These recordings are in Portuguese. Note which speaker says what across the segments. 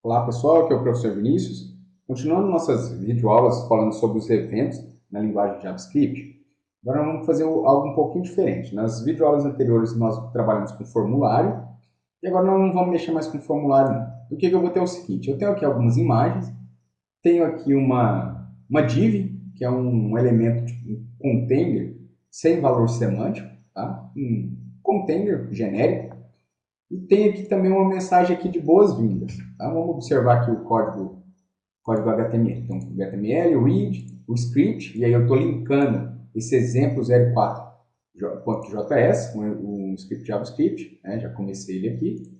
Speaker 1: Olá pessoal, aqui é o professor Vinícius. Continuando nossas videoaulas falando sobre os eventos na linguagem JavaScript, agora vamos fazer algo um pouquinho diferente. Nas videoaulas anteriores nós trabalhamos com formulário e agora nós não vamos mexer mais com formulário não. O que eu vou ter é o seguinte, eu tenho aqui algumas imagens, tenho aqui uma div, que é um elemento, um container sem valor semântico, tá? Um container genérico. E tem aqui também uma mensagem aqui de boas-vindas. Tá? Vamos observar aqui o código HTML. Então, o HTML, o read, o script, e aí eu estou linkando esse exemplo 04.js, um script JavaScript, né? Já comecei ele aqui.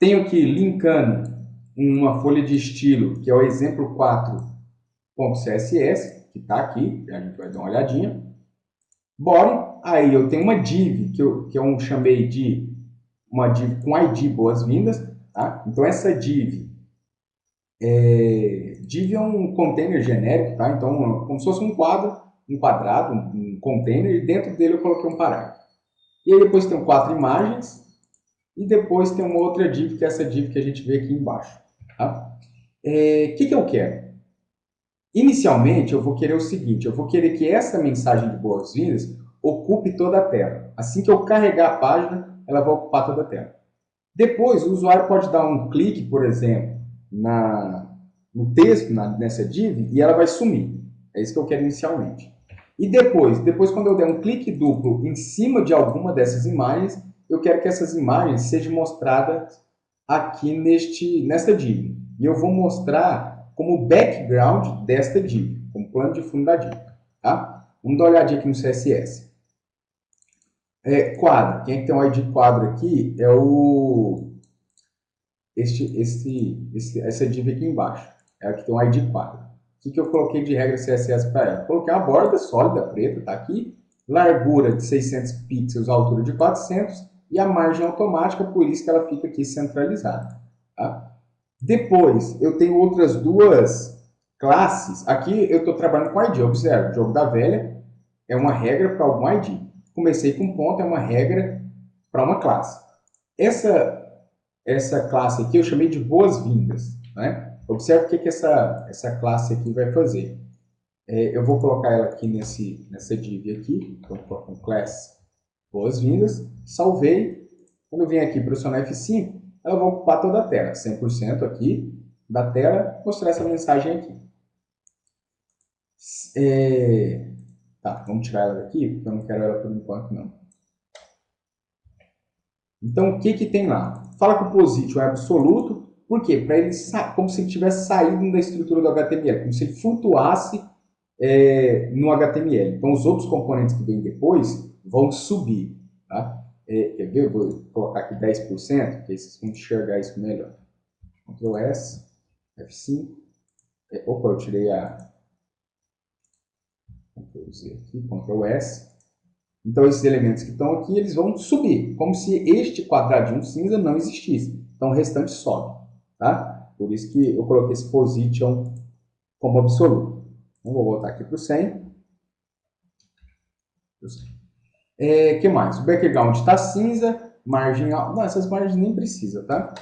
Speaker 1: Tenho aqui linkando uma folha de estilo, que é o exemplo 4.css, que está aqui, a gente vai dar uma olhadinha. Body, aí eu tenho uma div, que eu chamei de uma div com ID boas-vindas, tá? Então essa div é um container genérico, tá? Então como se fosse um quadrado, um container, e dentro dele eu coloquei um parágrafo. E aí depois tem 4 imagens, e depois tem uma outra div, que é essa div que a gente vê aqui embaixo, tá? Que eu quero? Inicialmente eu vou querer o seguinte, eu vou querer que essa mensagem de boas-vindas ocupe toda a tela. Assim que eu carregar a página, ela vai ocupar toda a tela. Depois, o usuário pode dar um clique, por exemplo, no texto, nessa div, e ela vai sumir. É isso que eu quero inicialmente. E depois quando eu der um clique duplo em cima de alguma dessas imagens, eu quero que essas imagens sejam mostradas aqui nesta div. E eu vou mostrar como background desta div, como plano de fundo da div. Tá? Vamos dar uma olhadinha aqui no CSS. Quadro. Quem é que tem um ID quadro aqui é essa div aqui embaixo. É a que tem um ID quadro. O que eu coloquei de regra CSS para ela? Coloquei uma borda sólida, preta, está aqui. Largura de 600 pixels, altura de 400. E a margem automática, por isso que ela fica aqui centralizada. Tá? Depois, eu tenho outras duas classes. Aqui eu estou trabalhando com ID. Observe, o jogo da velha é uma regra para algum ID. Comecei com ponto, é uma regra para uma classe. Essa classe aqui eu chamei de boas-vindas. Né? Observe o que essa classe aqui vai fazer. Eu vou colocar ela aqui nessa div aqui. Então, vou colocar um class boas-vindas. Salvei. Quando eu venho aqui pressionar F5, ela vai ocupar toda a tela. 100% aqui da tela, mostrar essa mensagem aqui. Tá, vamos tirar ela daqui, porque eu não quero ela por enquanto, não. Então, o que tem lá? Fala que o position é absoluto. Por quê? Para ele como se ele tivesse saído da estrutura do HTML, como se ele flutuasse no HTML. Então, os outros componentes que vêm depois vão subir. Tá? Quer ver? Eu vou colocar aqui 10%, que aí vocês vão enxergar isso melhor. Ctrl S, F5. Opa, eu tirei a Ctrl Z aqui, Ctrl S. Então, esses elementos que estão aqui, eles vão subir, como se este quadradinho cinza não existisse. Então, o restante sobe. Tá? Por isso que eu coloquei esse position como absoluto. Então, vou voltar aqui para o 100. Que mais? O background está cinza, margem alta. Não, essas margens nem precisa, tá?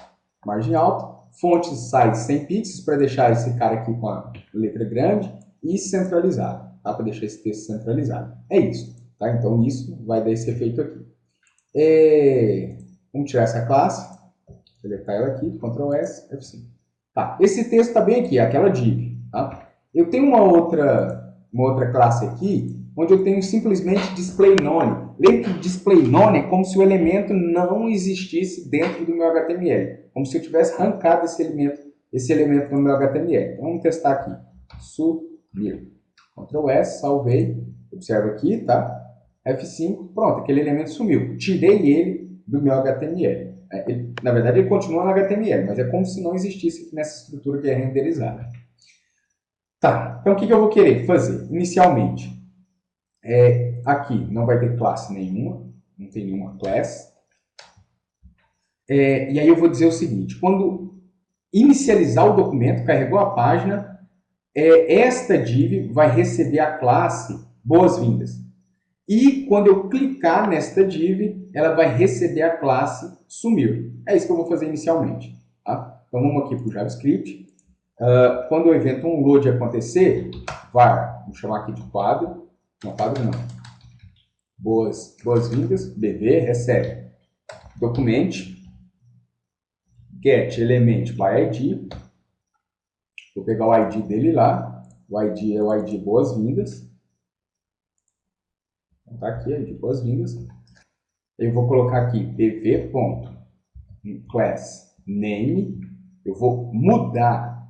Speaker 1: Margem alta. Fonte size 100 pixels para deixar esse cara aqui com a letra grande e centralizado, tá? Para deixar esse texto centralizado. É isso. Tá? Então, isso vai dar esse efeito aqui. Vamos tirar essa classe. Deletar ela aqui, Ctrl S, F5. Tá, esse texto está bem aqui, aquela div. Tá? Eu tenho uma outra classe aqui, onde eu tenho simplesmente displayNone. Lembra que displayNone é como se o elemento não existisse dentro do meu HTML. Como se eu tivesse arrancado esse elemento no meu HTML. Então, vamos testar aqui. Sumir. Ctrl S, salvei. Observa aqui, tá? F5, pronto, aquele elemento sumiu. Tirei ele do meu HTML. Na verdade, ele continua no HTML, mas é como se não existisse nessa estrutura que é renderizada. Tá, então o que eu vou querer fazer? Inicialmente, aqui não vai ter classe nenhuma, não tem nenhuma class. E aí eu vou dizer o seguinte, quando inicializar o documento, carregou a página, esta div vai receber a classe boas-vindas. E quando eu clicar nesta div, ela vai receber a classe sumiu. É isso que eu vou fazer inicialmente. Tá? Então vamos aqui para o JavaScript. Quando o evento onload acontecer, var, vamos chamar aqui de quadro, não quadro não, boas-vindas, bv, recebe, document, get element by id, vou pegar o id dele lá, o id é o id boas-vindas, então tá aqui, id boas-vindas, eu vou colocar aqui bv.class name, eu vou mudar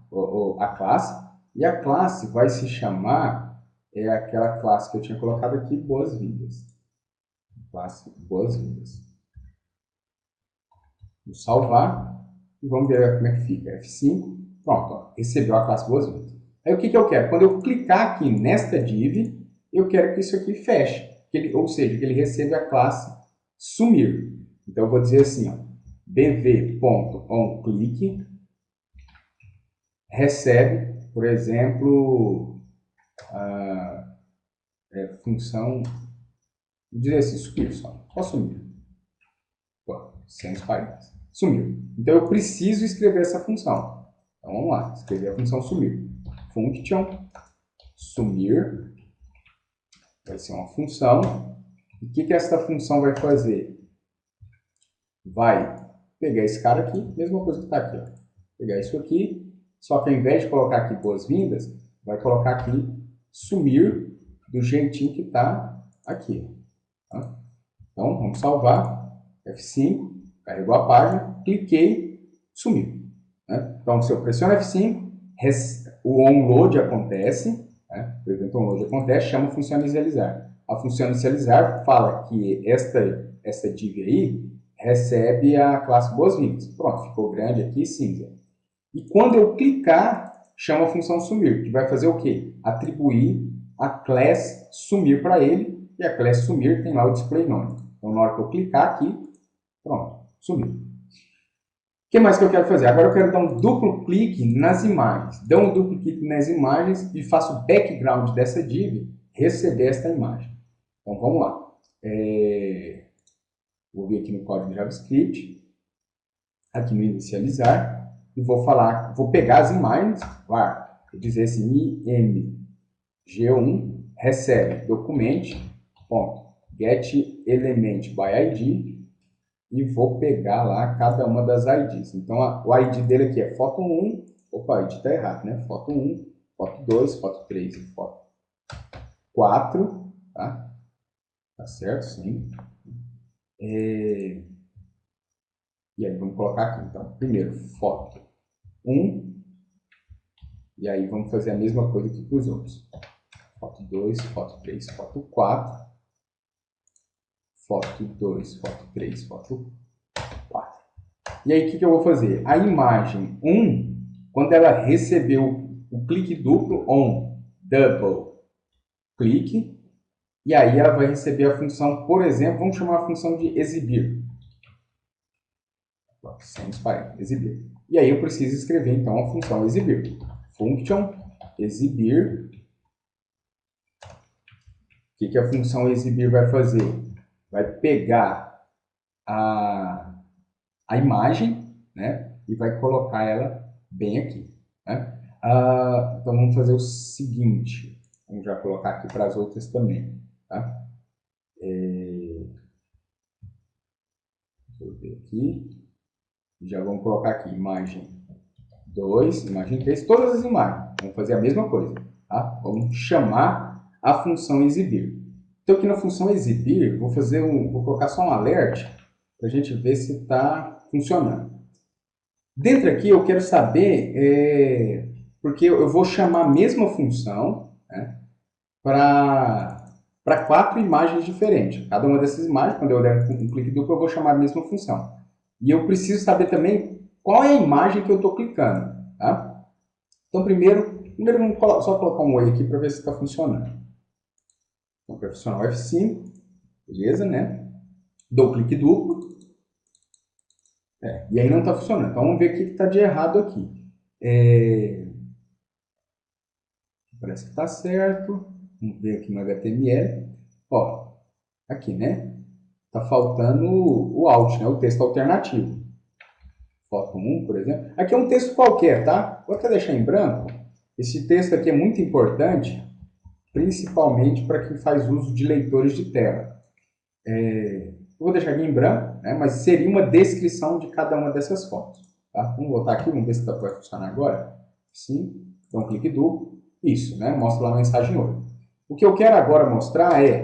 Speaker 1: a classe, e a classe vai se chamar, aquela classe que eu tinha colocado aqui, boas-vindas. Classe boas-vindas. Vamos salvar e vamos ver como é que fica. F5, pronto, ó, recebeu a classe boas-vindas. Aí o que eu quero? Quando eu clicar aqui nesta div, eu quero que isso aqui feche, ou seja, que ele receba a classe sumir. Então eu vou dizer assim, ó, bv.onClick recebe, por exemplo, a função, vou dizer assim, sumir só sumir. Sem os parênteses. Sumiu. Então eu preciso escrever essa função. Então vamos lá, escrever a função sumir. Function sumir vai ser uma função. E o que essa função vai fazer? Vai pegar esse cara aqui, mesma coisa que está aqui. Ó. Pegar isso aqui, só que ao invés de colocar aqui boas-vindas, vai colocar aqui sumir do jeitinho que está aqui. Tá? Então vamos salvar. F5, carregou a página, cliquei, sumiu. Né? Então, se eu pressiono F5, o onload acontece, né? O evento onload acontece, chama a função inicializar. A função inicializar fala que esta div aí recebe a classe boas-vindas. Pronto, ficou grande aqui, cinza. E quando eu clicar, chama a função sumir, que vai fazer o quê? Atribuir a class sumir para ele, e a class sumir tem lá o display nome. Então, na hora que eu clicar aqui, pronto, sumiu. O que mais que eu quero fazer? Agora eu quero dar um duplo clique nas imagens. Dou um duplo clique nas imagens e faço o background dessa div receber esta imagem. Então vamos lá. Vou vir aqui no código JavaScript, aqui no inicializar, e vou pegar as imagens, vou dizer assim, img1 recebe document, get element by id, e vou pegar lá cada uma das IDs. Então, o ID dele aqui é foto 1, opa, o ID está errado, né? Foto 1, foto 2, foto 3 e foto 4, tá? Tá certo, sim. E aí, vamos colocar aqui, então, primeiro, foto 1, e aí vamos fazer a mesma coisa aqui para os outros. Foto 2, foto 3, foto 4, foto 2, foto 3, foto 4. E aí, o que eu vou fazer? A imagem 1, quando ela recebeu o clique duplo, double clique, e aí ela vai receber a função, por exemplo, vamos chamar a função de exibir. Sem os parênteses, exibir. E aí eu preciso escrever, então, a função exibir. Function exibir. O que a função exibir vai fazer? Vai pegar a imagem, né, e vai colocar ela bem aqui. Né? Então vamos fazer o seguinte, vamos já colocar aqui para as outras também. Tá? Vou ver aqui, já vamos colocar aqui imagem 2, imagem 3, todas as imagens, vamos fazer a mesma coisa. Tá? Vamos chamar a função exibir. Então aqui na função exibir, vou colocar só um alert para a gente ver se está funcionando. Dentro aqui eu quero saber, porque eu vou chamar a mesma função, né, para 4 imagens diferentes. Cada uma dessas imagens, quando eu der um clique duplo, eu vou chamar a mesma função. E eu preciso saber também qual é a imagem que eu estou clicando. Tá? Então primeiro vamos só colocar um oi aqui para ver se está funcionando. Então para funcionar o F5, beleza, né? Dou clique duplo. E aí não está funcionando. Então vamos ver o que está de errado aqui. Parece que está certo. Vamos ver aqui no HTML. Ó, aqui, né? Está faltando o out, né? O texto alternativo. foto 1, por exemplo. Aqui é um texto qualquer, tá? Vou até deixar em branco. Esse texto aqui é muito importante, principalmente para quem faz uso de leitores de tela. Eu vou deixar aqui em branco, né? Mas seria uma descrição de cada uma dessas fotos. Tá? Vamos voltar aqui, vamos ver se vai funcionar agora. Sim, então clique duplo. Isso, né? Mostra lá a mensagem 8. O que eu quero agora mostrar é,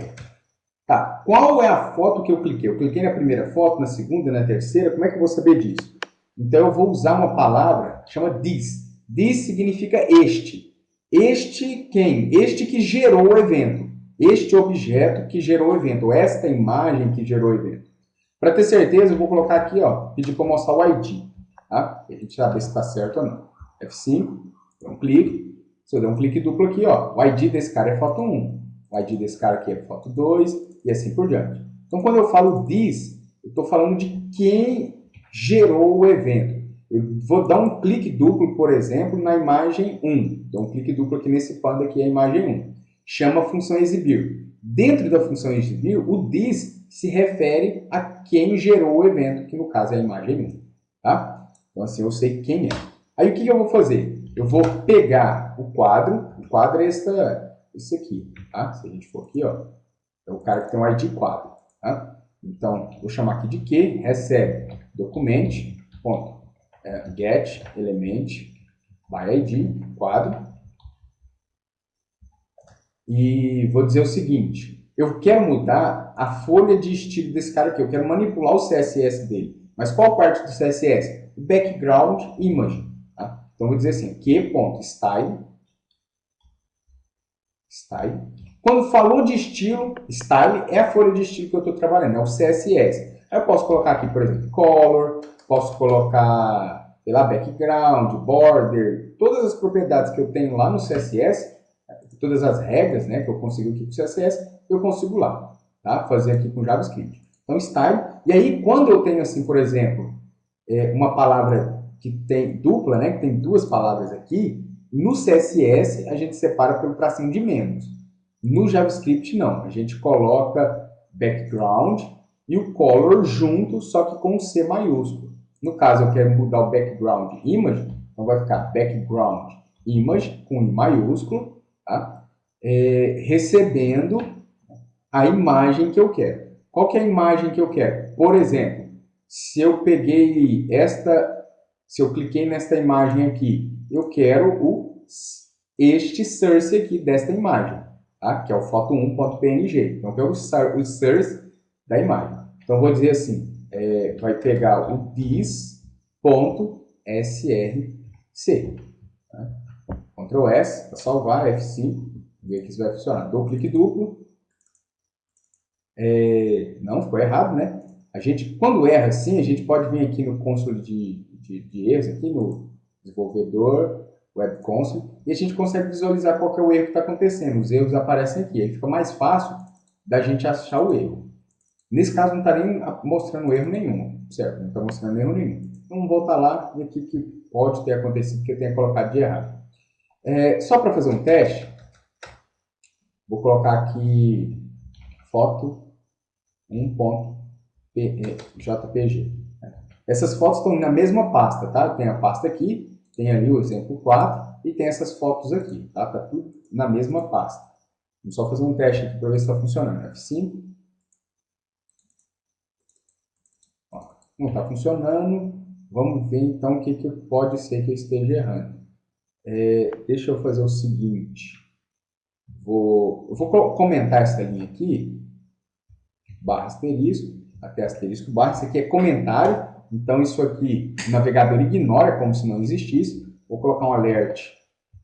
Speaker 1: tá, qual é a foto que eu cliquei? Eu cliquei na primeira foto, na segunda, na terceira, como é que eu vou saber disso? Então eu vou usar uma palavra que chama this. This significa este. Este quem? Este que gerou o evento. Este objeto que gerou o evento. Ou esta imagem que gerou o evento. Para ter certeza, eu vou colocar aqui, ó, pedir para mostrar o ID. Tá? E a gente saber se está certo ou não. F5, dá um clique. Se eu der um clique duplo aqui, ó, o ID desse cara é foto 1. O ID desse cara aqui é foto 2 e assim por diante. Então, quando eu falo this, eu estou falando de quem gerou o evento. Eu vou dar um clique duplo, por exemplo, na imagem 1. Dou um clique duplo aqui nesse panda aqui, a imagem 1. Chama a função exibir. Dentro da função exibir, o this se refere a quem gerou o evento, que no caso é a imagem 1. Tá? Então, assim, eu sei quem é. Aí, o que eu vou fazer? Eu vou pegar o quadro é esse aqui. Tá? Se a gente for aqui, ó, é o cara que tem um ID quadro. Tá? Então, vou chamar aqui de que recebe document.get element by ID quadro. E vou dizer o seguinte, eu quero mudar a folha de estilo desse cara aqui, eu quero manipular o CSS dele. Mas qual parte do CSS? O background image. Tá? Então, vou dizer assim, que.style. Style. Quando falou de estilo, style é a folha de estilo que eu estou trabalhando, é o CSS. Aí eu posso colocar aqui, por exemplo, color, posso colocar, sei lá, background, border, todas as propriedades que eu tenho lá no CSS, todas as regras, né, que eu consigo aqui com o CSS, eu consigo lá, tá? Fazer aqui com JavaScript. Então, style. E aí, quando eu tenho, assim, por exemplo, uma palavra que tem dupla, né, que tem duas palavras aqui, no CSS a gente separa pelo tracinho de menos. No JavaScript, não. A gente coloca background e o color junto, só que com um C maiúsculo. No caso, eu quero mudar o background image, então vai ficar background image com I maiúsculo, tá? Recebendo a imagem que eu quero. Qual que é a imagem que eu quero? Por exemplo, se eu cliquei nesta imagem aqui, eu quero este source aqui desta imagem, tá? Que é o foto1.png. Então, eu quero o source da imagem. Então, eu vou dizer assim, vai pegar o this.src. Tá? Ctrl S para salvar, F5, ver aqui se vai funcionar. Dou clique duplo. Não, ficou errado, né? A gente, quando erra assim, a gente pode vir aqui no console de erros, aqui no desenvolvedor, web console, e a gente consegue visualizar qual que é o erro que está acontecendo. Os erros aparecem aqui, aí fica mais fácil da gente achar o erro. Nesse caso não está nem mostrando erro nenhum, certo? Não está mostrando erro nenhum. Então vamos voltar lá e aqui que pode ter acontecido que eu tenha colocado de errado. Só para fazer um teste, vou colocar aqui foto 1.jpg. Essas fotos estão na mesma pasta, tá? Tem a pasta aqui, tem ali o exemplo 4 e tem essas fotos aqui, tá? Tá tudo na mesma pasta. Vamos só fazer um teste aqui para ver se está funcionando. F5. Ó, não está funcionando. Vamos ver então o que pode ser que eu esteja errando. Deixa eu fazer o seguinte. Eu vou comentar essa linha aqui. Barra asterisco, até asterisco barra. Isso aqui é comentário. Então, isso aqui o navegador ignora como se não existisse. Vou colocar um alert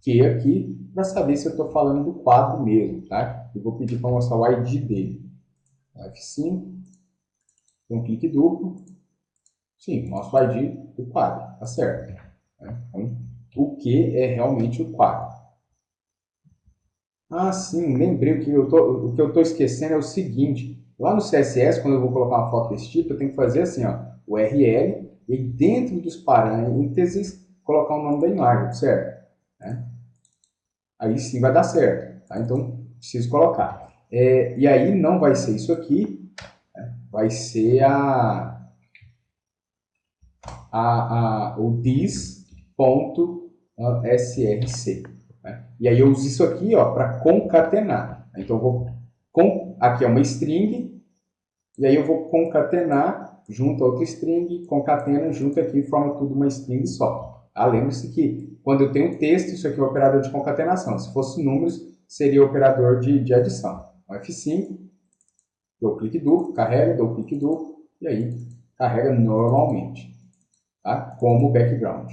Speaker 1: que aqui para saber se eu estou falando do quadro mesmo, tá? E vou pedir para mostrar o ID dele. F5, um clique duplo. Sim, mostra o ID do quadro, tá certo. Então, o que é realmente o quadro. Ah, sim, lembrei. O que eu estou esquecendo é o seguinte. Lá no CSS, quando eu vou colocar uma foto desse tipo, eu tenho que fazer assim, ó, URL, e dentro dos parênteses, colocar o nome da imagem, certo? Aí sim vai dar certo, tá? Então, preciso colocar. E aí não vai ser isso aqui, vai ser o this.src. Né? E aí eu uso isso aqui para concatenar. Então, aqui é uma string, e aí eu vou concatenar junto a outra string, concatena junto aqui e forma tudo uma string só. Lembre-se que quando eu tenho texto, isso aqui é o operador de concatenação. Se fosse números, seria o operador de adição. Então, F5, dou clique duplo, carrega, dou clique duplo, e aí carrega normalmente, tá? Como background.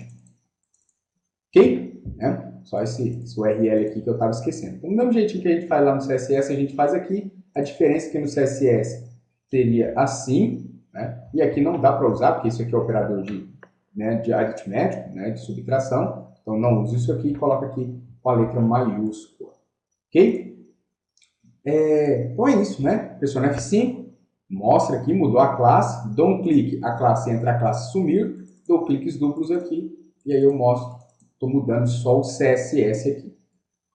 Speaker 1: Ok? Né? Só esse URL aqui que eu estava esquecendo. Então, do mesmo jeitinho que a gente faz lá no CSS, a gente faz aqui. A diferença é que no CSS teria assim, né? E aqui não dá para usar, porque isso aqui é operador de aritmético, né? De subtração. Então, não uso isso aqui e coloco aqui com a letra maiúscula. Ok? Então é isso, né? Pressiona F5, mostra aqui, mudou a classe, dou um clique, a classe entra, a classe sumir, dou cliques duplos aqui, e aí eu mostro, estou mudando só o CSS aqui.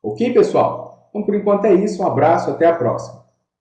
Speaker 1: Ok, pessoal? Então, por enquanto é isso, um abraço, até a próxima.